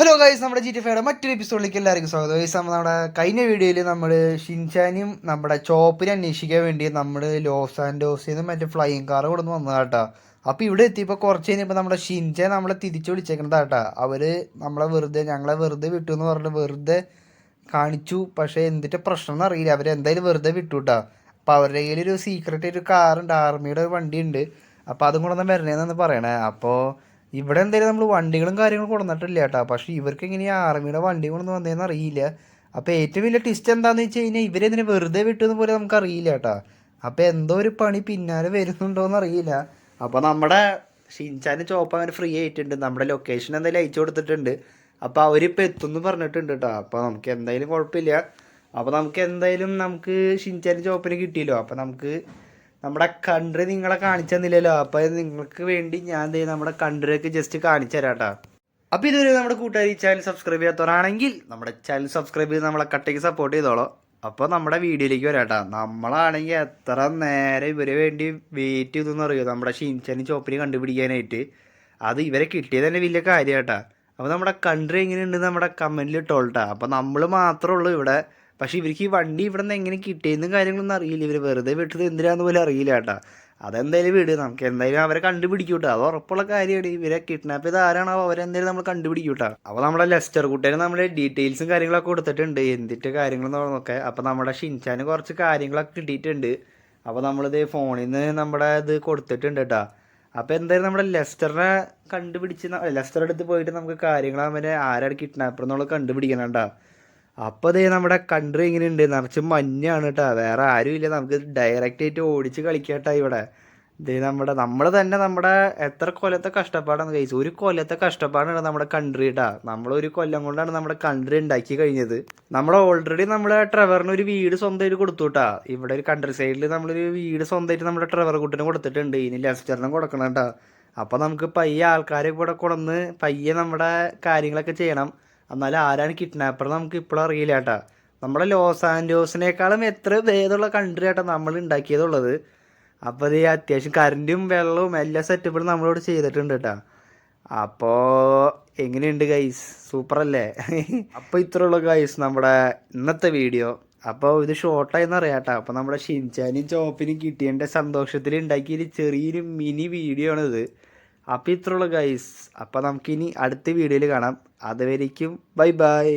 Hello guys, നമ്മുടെ GTA 5 മറ്റൊരു എപ്പിസോഡിലേക്ക് എല്ലാവർക്കും സ്വാഗതം. ഗൈസ്, നമ്മുടെ കഴിഞ്ഞ വീഡിയോയിൽ നമ്മൾ ഷിൻചാനും നമ്മുടെ ചോപ്പിനെ അന്വേഷിക്കാൻ വേണ്ടി നമ്മൾ ലോസ് ആൻഡോസിൽ നിന്ന് മറ്റേ ഫ്ലൈയിങ് കാർ കൊടുന്ന് വന്നതാട്ടാ. അപ്പോൾ ഇവിടെ എത്തിയപ്പോൾ കുറച്ച് കഴിഞ്ഞപ്പോൾ നമ്മുടെ ഷിൻചാൻ നമ്മളെ തിരിച്ചു വിളിച്ചേക്കുന്നതാട്ടാ. അവർ ഞങ്ങളെ വെറുതെ വിട്ടു എന്ന് പറഞ്ഞിട്ട് വെറുതെ കാണിച്ചു. പക്ഷേ എന്തിട്ട് പ്രശ്നം എന്നറിയില്ല, അവരെന്തായാലും വെറുതെ വിട്ടുട്ടാ. അപ്പോൾ അവരുടെ കയ്യിൽ ഒരു സീക്രട്ട് ഒരു കാറുണ്ട്, ആർമിയുടെ ഒരു വണ്ടിയുണ്ട്. അപ്പോൾ അതും കൂടെ വരണേന്നാണ് പറയണേ. അപ്പോൾ ഇവിടെ എന്തായാലും നമ്മൾ വണ്ടികളും കാര്യങ്ങളും കൊടുന്നിട്ടില്ല കേട്ടോ. പക്ഷേ ഇവർക്ക് എങ്ങനെയാ ആർമിയുടെ വണ്ടി കൊണ്ടു വന്നതെന്ന് അറിയില്ല. അപ്പോൾ ഏറ്റവും വലിയ ട്വിസ്റ്റ് എന്താണെന്ന് വെച്ച് കഴിഞ്ഞാൽ ഇവരെതിനെ വെറുതെ വിട്ടതെന്ന് പോലെ നമുക്ക് അറിയില്ല കേട്ടോ. അപ്പോൾ എന്തോ ഒരു പണി പിന്നാലെ വരുന്നുണ്ടോയെന്ന് അറിയില്ല. അപ്പോൾ നമ്മുടെ ഷിൻചാനും ചോപ്പ അവർ ഫ്രീ ആയിട്ടുണ്ട്. നമ്മുടെ ലൊക്കേഷൻ എന്തായാലും അയച്ചു കൊടുത്തിട്ടുണ്ട്. അപ്പോൾ അവരിപ്പോൾ എത്തുമെന്ന് പറഞ്ഞിട്ടുണ്ട് കേട്ടോ. അപ്പോൾ നമുക്ക് എന്തായാലും കുഴപ്പമില്ല. അപ്പോൾ നമുക്ക് ഷിൻചാനും ചോപ്പനെ കിട്ടിയല്ലോ. അപ്പോൾ നമുക്ക് നമ്മുടെ കൺട്രി നിങ്ങളെ കാണിച്ചു തന്നില്ലല്ലോ. അപ്പോൾ നിങ്ങൾക്ക് വേണ്ടി ഞാൻ നമ്മുടെ കൺട്രിയൊക്കെ ജസ്റ്റ് കാണിച്ചു തരാം കേട്ടോ. അപ്പോൾ ഇതുവരെ നമ്മുടെ കൂട്ടുകാർ ഈ ചാനൽ സബ്സ്ക്രൈബ് ചെയ്യാത്തവരാണെങ്കിൽ നമ്മുടെ ചാനൽ സബ്സ്ക്രൈബ് ചെയ്ത് നമ്മളെ കട്ടയ്ക്ക് സപ്പോർട്ട് ചെയ്തോളൂ. അപ്പോൾ നമ്മുടെ വീഡിയോയിലേക്ക് വരാം കേട്ടോ. നമ്മളാണെങ്കിൽ എത്ര നേരം ഇവരെ വേണ്ടി വെയിറ്റ് ചെയ്തെന്ന് അറിയുമോ നമ്മുടെ ഷിൻചാനും ചോപ്പിനെ കണ്ടുപിടിക്കാനായിട്ട്. അത് ഇവരെ കിട്ടിയത് തന്നെ വലിയ കാര്യം കേട്ടോ. അപ്പോൾ നമ്മുടെ കൺട്രി എങ്ങനെയുണ്ടെന്ന് നമ്മുടെ കമൻറ്റിൽ ഇട്ടോളട്ടാ. അപ്പോൾ നമ്മൾ മാത്രമേ ഉള്ളൂ ഇവിടെ. പക്ഷേ ഇവർക്ക് ഈ വണ്ടി ഇവിടെ നിന്ന് എങ്ങനെ കിട്ടിയെന്നും കാര്യങ്ങളൊന്നും അറിയില്ല. ഇവർ വെറുതെ വിട്ടത് എന്തിനാന്ന് പോലും അറിയില്ല കേട്ടോ. അതെന്തായാലും വിട്, നമുക്ക് എന്തായാലും അവരെ കണ്ടുപിടിക്കും കേട്ടോ. അത് ഉറപ്പുള്ള കാര്യമാണ്. ഇവരെ കിഡ്നാപ്പ് ചെയ്ത് ആരാണോ അവരെന്തായാലും നമ്മൾ കണ്ടുപിടിക്കും കേട്ടോ. അപ്പോൾ നമ്മുടെ ലെസ്റ്റർ കുട്ടിയെ നമ്മുടെ ഡീറ്റെയിൽസും കാര്യങ്ങളൊക്കെ കൊടുത്തിട്ടുണ്ട്, എന്തിട്ട് കാര്യങ്ങളെന്നൊക്കെ. അപ്പോൾ നമ്മുടെ ഷിൻചാന് കുറച്ച് കാര്യങ്ങളൊക്കെ കിട്ടിയിട്ടുണ്ട്. അപ്പോൾ നമ്മളിത് ഫോണിൽ നിന്ന് നമ്മുടെ ഇത് കൊടുത്തിട്ടുണ്ട് കേട്ടോ. അപ്പോൾ എന്തായാലും നമ്മുടെ ലെസ്റ്ററിനെ കണ്ടുപിടിച്ച് ലെസ്റ്ററുടെ അടുത്ത് പോയിട്ട് നമുക്ക് കാര്യങ്ങൾ അവരെ ആരാണ് കിഡ്നാപ്പർ എന്നുള്ളത് കണ്ടുപിടിക്കണം കേട്ടോ. അപ്പോൾ അതേ നമ്മുടെ കൺട്രി ഇങ്ങനെയുണ്ട്, നിറച്ച് മഞ്ഞാണ് കേട്ടോ. വേറെ ആരും ഇല്ല, നമുക്ക് ഡയറക്റ്റ് ആയിട്ട് ഓടിച്ച് കളിക്കാട്ടോ ഇവിടെ. ഇത് നമ്മൾ തന്നെ നമ്മുടെ എത്ര കൊല്ലത്തെ കഷ്ടപ്പാടാണ് കഴിച്ചു. ഒരു കൊല്ലത്തെ കഷ്ടപ്പാടാണ് നമ്മുടെ കൺട്രി കേട്ടോ. നമ്മളൊരു കൊല്ലം കൊണ്ടാണ് നമ്മുടെ കൺട്രി ഉണ്ടാക്കി കഴിഞ്ഞത്. നമ്മൾ ഓൾറെഡി നമ്മുടെ ട്രെവറിന് ഒരു വീട് സ്വന്തമായിട്ട് കൊടുത്തു കേട്ടോ. ഇവിടെ ഒരു കൺട്രി സൈഡിൽ നമ്മളൊരു വീട് സ്വന്തമായിട്ട് നമ്മുടെ ട്രെവർ കുട്ടിനെ കൊടുത്തിട്ടുണ്ട്. ഇനി ലെസ്റ്ററിനും കൊടുക്കണം കേട്ടോ. അപ്പോൾ നമുക്ക് പയ്യെ ആൾക്കാരെ കൂടെ കൊണ്ടുവന്ന് പയ്യെ നമ്മുടെ കാര്യങ്ങളൊക്കെ ചെയ്യണം. എന്നാലും ആരാണ് കിഡ്നാപ്പർ നമുക്ക് ഇപ്പോഴും അറിയില്ല കേട്ടോ. നമ്മുടെ ലോസ് ആൻഡോസിനേക്കാളും എത്ര ഭേദമുള്ള കൺട്രി ആട്ടോ നമ്മൾ ഉണ്ടാക്കിയതുള്ളത്. അപ്പോൾ ഇത് അത്യാവശ്യം കറൻറ്റും വെള്ളവും എല്ലാ സെറ്റപ്പും നമ്മളോട് ചെയ്തിട്ടുണ്ട് കേട്ടോ. അപ്പോൾ എങ്ങനെയുണ്ട് ഗൈസ്, സൂപ്പറല്ലേ? അപ്പോൾ ഇത്രയുള്ള ഗൈസ് നമ്മുടെ ഇന്നത്തെ വീഡിയോ. അപ്പോൾ ഇത് ഷോർട്ടായെന്ന് അറിയാം കേട്ടോ. അപ്പോൾ നമ്മുടെ ഷിൻചാനും ചോപ്പിനും കിട്ടിയതിൻ്റെ സന്തോഷത്തിൽ ഉണ്ടാക്കിയൊരു ചെറിയൊരു മിനി വീഡിയോ ആണിത്. അപ്പോൾ ഇത്രയുള്ള ഗൈസ്. അപ്പോൾ നമുക്കിനി അടുത്ത വീഡിയോയിൽ കാണാം. അതുവരേക്കും ബൈ ബൈ.